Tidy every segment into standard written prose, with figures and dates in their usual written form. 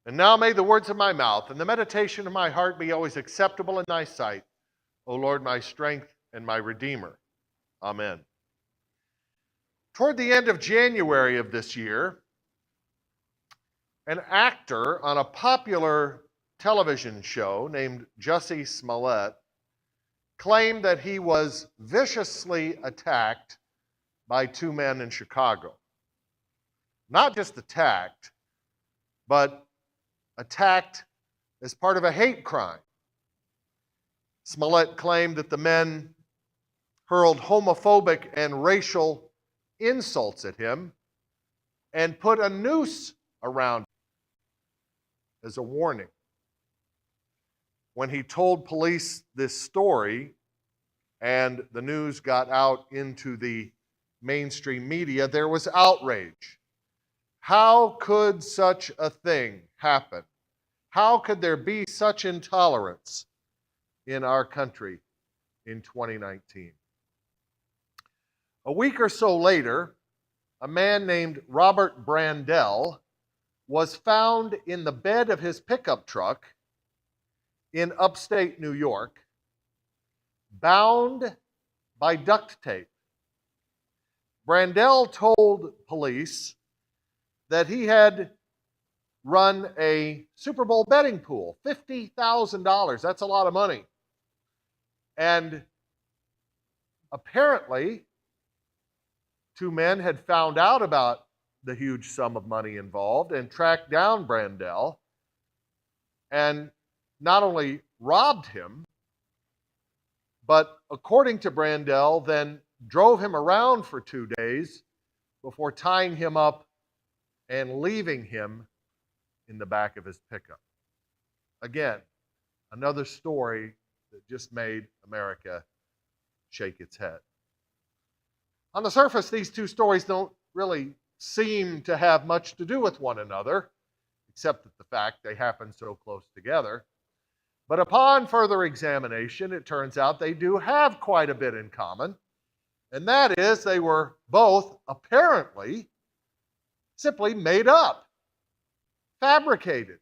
And now may the words of my mouth and the meditation of my heart be always acceptable in thy sight, O Lord, my strength and my Redeemer. Amen. Toward the end of January of this year, an actor on a popular television show named Jussie Smollett claimed that he was viciously attacked by two men in Chicago. Not just attacked, but attacked as part of a hate crime. Smollett claimed that the men hurled homophobic and racial insults at him and put a noose around him as a warning. When he told police this story and the news got out into the mainstream media, there was outrage. How could such a thing happen? How could there be such intolerance in our country in 2019? A week or so later, a man named Robert Brandel was found in the bed of his pickup truck in upstate New York, bound by duct tape. Brandel told police that he had run a Super Bowl betting pool, $50,000. That's a lot of money. And apparently, two men had found out about the huge sum of money involved and tracked down Brandel and not only robbed him, but according to Brandel, then drove him around for 2 days before tying him up and leaving him in the back of his pickup. Again, another story that just made America shake its head. On the surface, these two stories don't really seem to have much to do with one another, except that the fact they happen so close together. But upon further examination, it turns out they do have quite a bit in common, and that is they were both apparently simply made up, fabricated.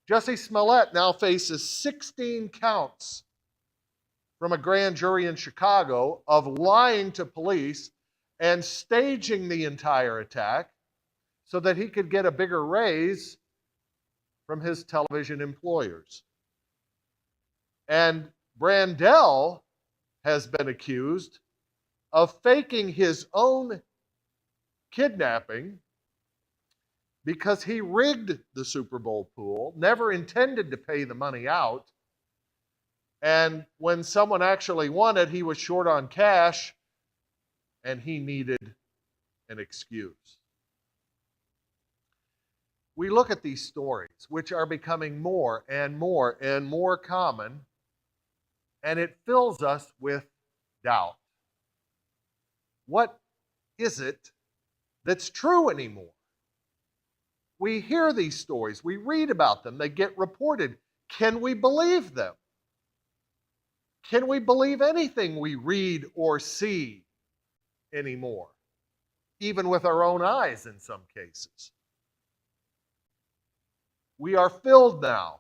Jussie Smollett now faces 16 counts from a grand jury in Chicago of lying to police and staging the entire attack so that he could get a bigger raise from his television employers. And Brandel has been accused of faking his own kidnapping because he rigged the Super Bowl pool, never intended to pay the money out, and when someone actually won it, he was short on cash and he needed an excuse. We look at these stories, which are becoming more and more and more common, and it fills us with doubt. What is it that's true anymore? We hear these stories, we read about them, they get reported. Can we believe them? Can we believe anything we read or see anymore? Even with our own eyes in some cases. We are filled now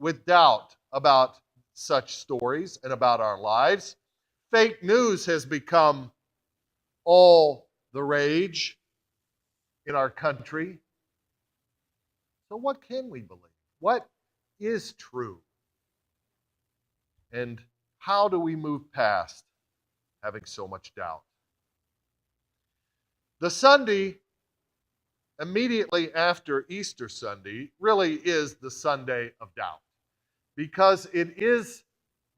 with doubt about such stories and about our lives. Fake news has become all the rage in our country. So what can we believe? What is true? And how do we move past having so much doubt? The Sunday immediately after Easter Sunday really is the Sunday of doubt, because it is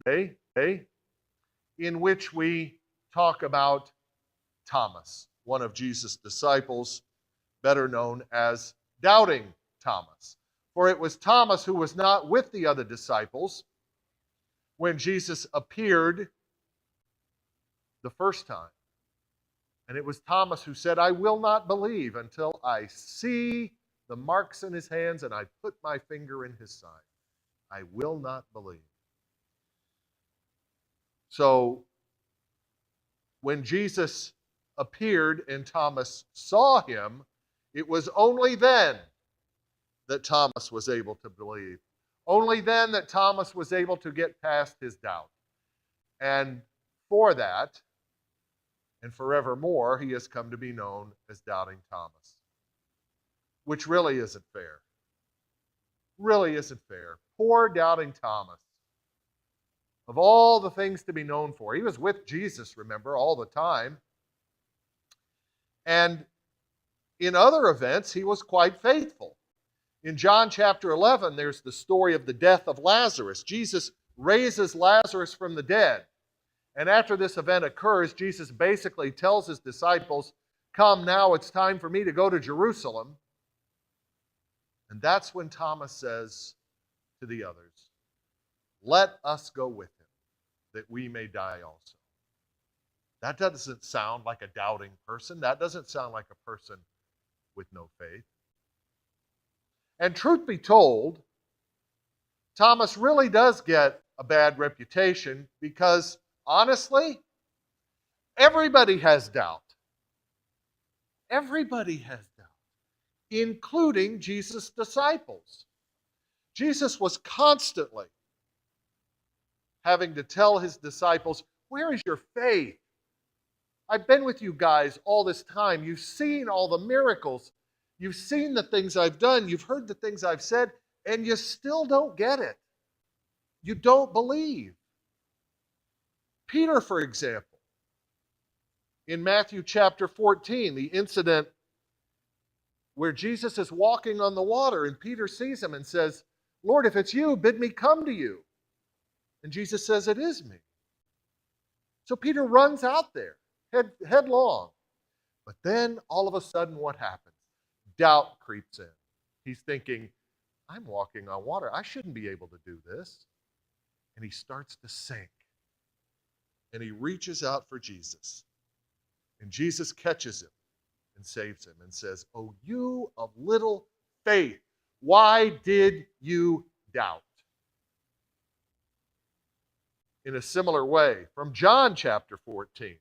the day in which we talk about Thomas, one of Jesus' disciples, better known as Doubting Thomas. For it was Thomas who was not with the other disciples when Jesus appeared the first time. And it was Thomas who said, I will not believe until I see the marks in his hands and I put my finger in his side. I will not believe. So when Jesus appeared and Thomas saw him, it was only then that Thomas was able to believe. Only then that Thomas was able to get past his doubt. And for that, and forevermore, he has come to be known as Doubting Thomas, which really isn't fair. Really isn't fair. Poor Doubting Thomas. Of all the things to be known for, he was with Jesus, remember, all the time. And in other events, he was quite faithful. In John chapter 11, there's the story of the death of Lazarus. Jesus raises Lazarus from the dead. And after this event occurs, Jesus basically tells his disciples, "Come now, it's time for me to go to Jerusalem." And that's when Thomas says to the others, "Let us go with him, that we may die also." That doesn't sound like a doubting person. That doesn't sound like a person with no faith. And truth be told, Thomas really does get a bad reputation because, honestly, everybody has doubt. Everybody has doubt, including Jesus' disciples. Jesus was constantly having to tell his disciples, "Where is your faith? I've been with you guys all this time. You've seen all the miracles. You've seen the things I've done. You've heard the things I've said, and you still don't get it. You don't believe." Peter, for example, in Matthew chapter 14, the incident where Jesus is walking on the water and Peter sees him and says, "Lord, if it's you, bid me come to you." And Jesus says, "It is me." So Peter runs out there, headlong. But then all of a sudden, what happens? Doubt creeps in. He's thinking, "I'm walking on water. I shouldn't be able to do this." And he starts to sink. And he reaches out for Jesus. And Jesus catches him and saves him and says, "Oh, you of little faith, why did you doubt?" In a similar way, from John chapter 14,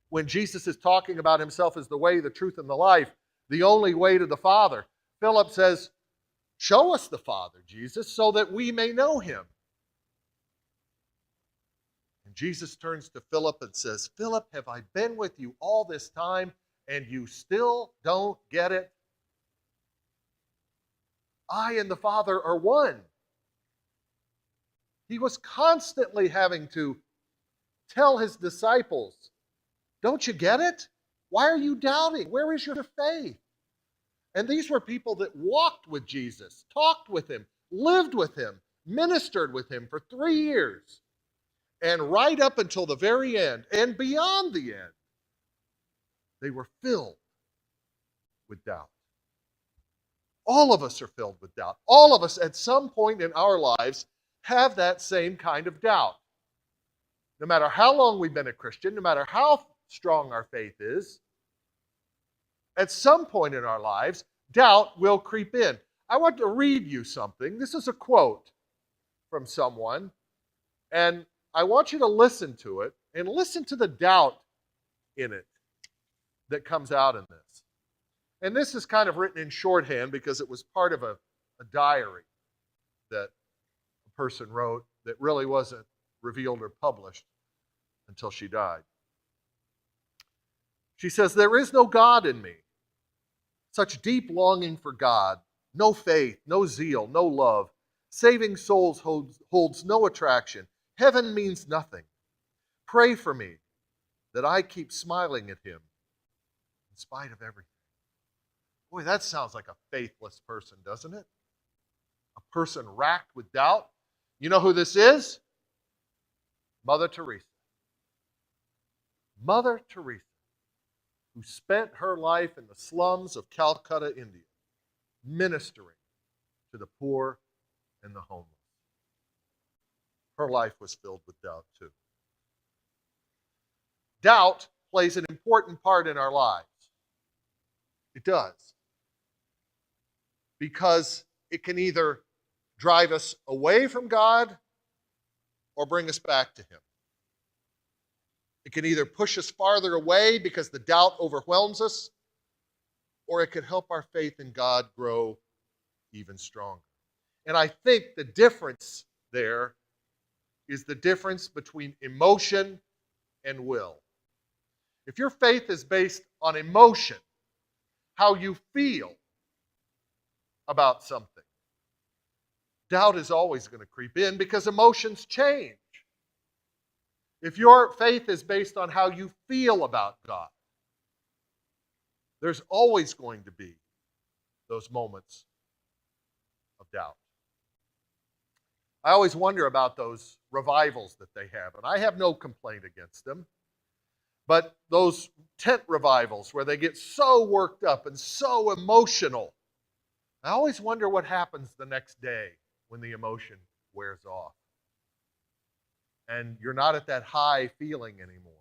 when Jesus is talking about himself as the way, the truth, and the life, the only way to the Father, Philip says, "Show us the Father, Jesus, so that we may know him." And Jesus turns to Philip and says, "Philip, have I been with you all this time and you still don't get it? I and the Father are one." He was constantly having to tell his disciples, "Don't you get it? Why are you doubting? Where is your faith?" And these were people that walked with Jesus, talked with him, lived with him, ministered with him for 3 years. And right up until the very end, and beyond the end, they were filled with doubt. All of us are filled with doubt. All of us at some point in our lives have that same kind of doubt. No matter how long we've been a Christian, no matter how strong our faith is, at some point in our lives, doubt will creep in. I want to read you something. This is a quote from someone, and I want you to listen to it and listen to the doubt in it that comes out in this. And this is kind of written in shorthand because it was part of a diary that a person wrote that really wasn't revealed or published until she died. She says, "There is no God in me. Such deep longing for God, no faith, no zeal, no love. Saving souls holds no attraction. Heaven means nothing. Pray for me that I keep smiling at him in spite of everything." Boy, that sounds like a faithless person, doesn't it? A person racked with doubt. You know who this is? Mother Teresa. Mother Teresa, who spent her life in the slums of Calcutta, India, ministering to the poor and the homeless. Her life was filled with doubt too. Doubt plays an important part in our lives. It does. Because it can either drive us away from God or bring us back to him. It can either push us farther away because the doubt overwhelms us, or it could help our faith in God grow even stronger. And I think the difference there is the difference between emotion and will. If your faith is based on emotion, how you feel about something, doubt is always going to creep in because emotions change. If your faith is based on how you feel about God, there's always going to be those moments of doubt. I always wonder about those revivals that they have, and I have no complaint against them. But those tent revivals where they get so worked up and so emotional, I always wonder what happens the next day when the emotion wears off. And you're not at that high feeling anymore.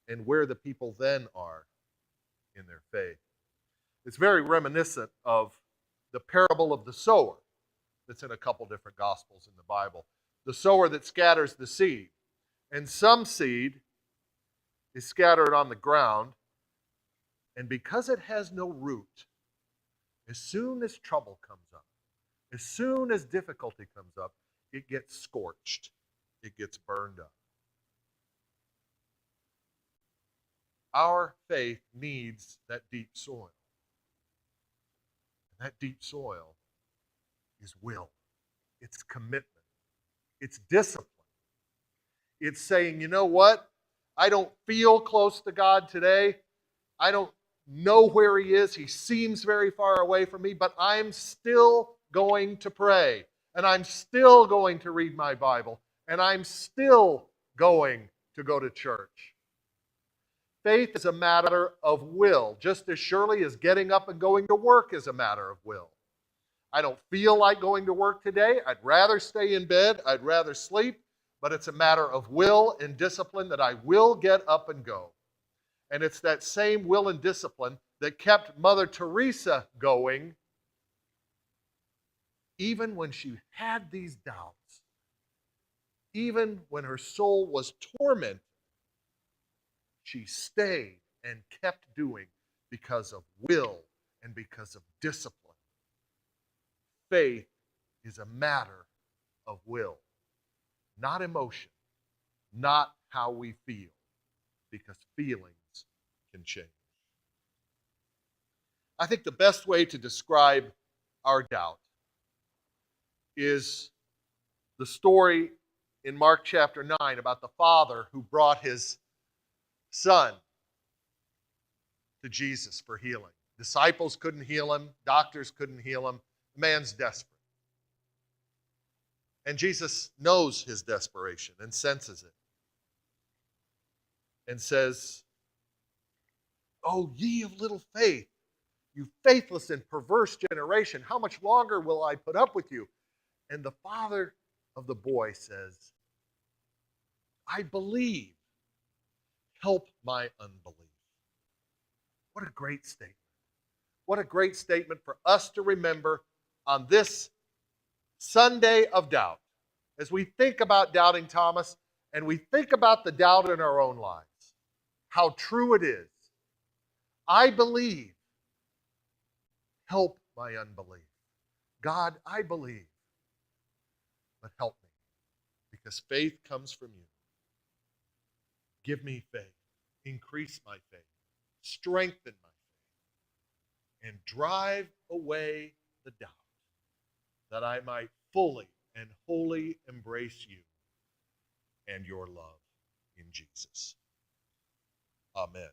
And where the people then are in their faith. It's very reminiscent of the parable of the sower that's in a couple different gospels in the Bible. The sower that scatters the seed. And some seed is scattered on the ground, and because it has no root, as soon as trouble comes up, as soon as difficulty comes up, it gets scorched. It gets burned up. Our faith needs that deep soil. And that deep soil is will. It's commitment. It's discipline. It's saying, you know what? I don't feel close to God today. I don't know where He is. He seems very far away from me, but I'm still going to pray. And I'm still going to read my Bible. And I'm still going to go to church. Faith is a matter of will, just as surely as getting up and going to work is a matter of will. I don't feel like going to work today. I'd rather stay in bed. I'd rather sleep. But it's a matter of will and discipline that I will get up and go. And it's that same will and discipline that kept Mother Teresa going even when she had these doubts. Even when her soul was tormented, she stayed and kept doing because of will and because of discipline. Faith is a matter of will, not emotion, not how we feel, because feelings can change. I think the best way to describe our doubt is the story in Mark chapter 9 about the father who brought his son to Jesus for healing. Disciples couldn't heal him. Doctors couldn't heal him. The man's desperate. And Jesus knows his desperation and senses it. And says, "Oh, ye of little faith, you faithless and perverse generation, how much longer will I put up with you?" And the father of the boy says, "I believe. Help my unbelief." What a great statement. What a great statement for us to remember on this Sunday of doubt. As we think about doubting Thomas and we think about the doubt in our own lives, how true it is. I believe. Help my unbelief. God, I believe, but help me, because faith comes from you. Give me faith. Increase my faith. Strengthen my faith. And drive away the doubt, that I might fully and wholly embrace you and your love in Jesus. Amen.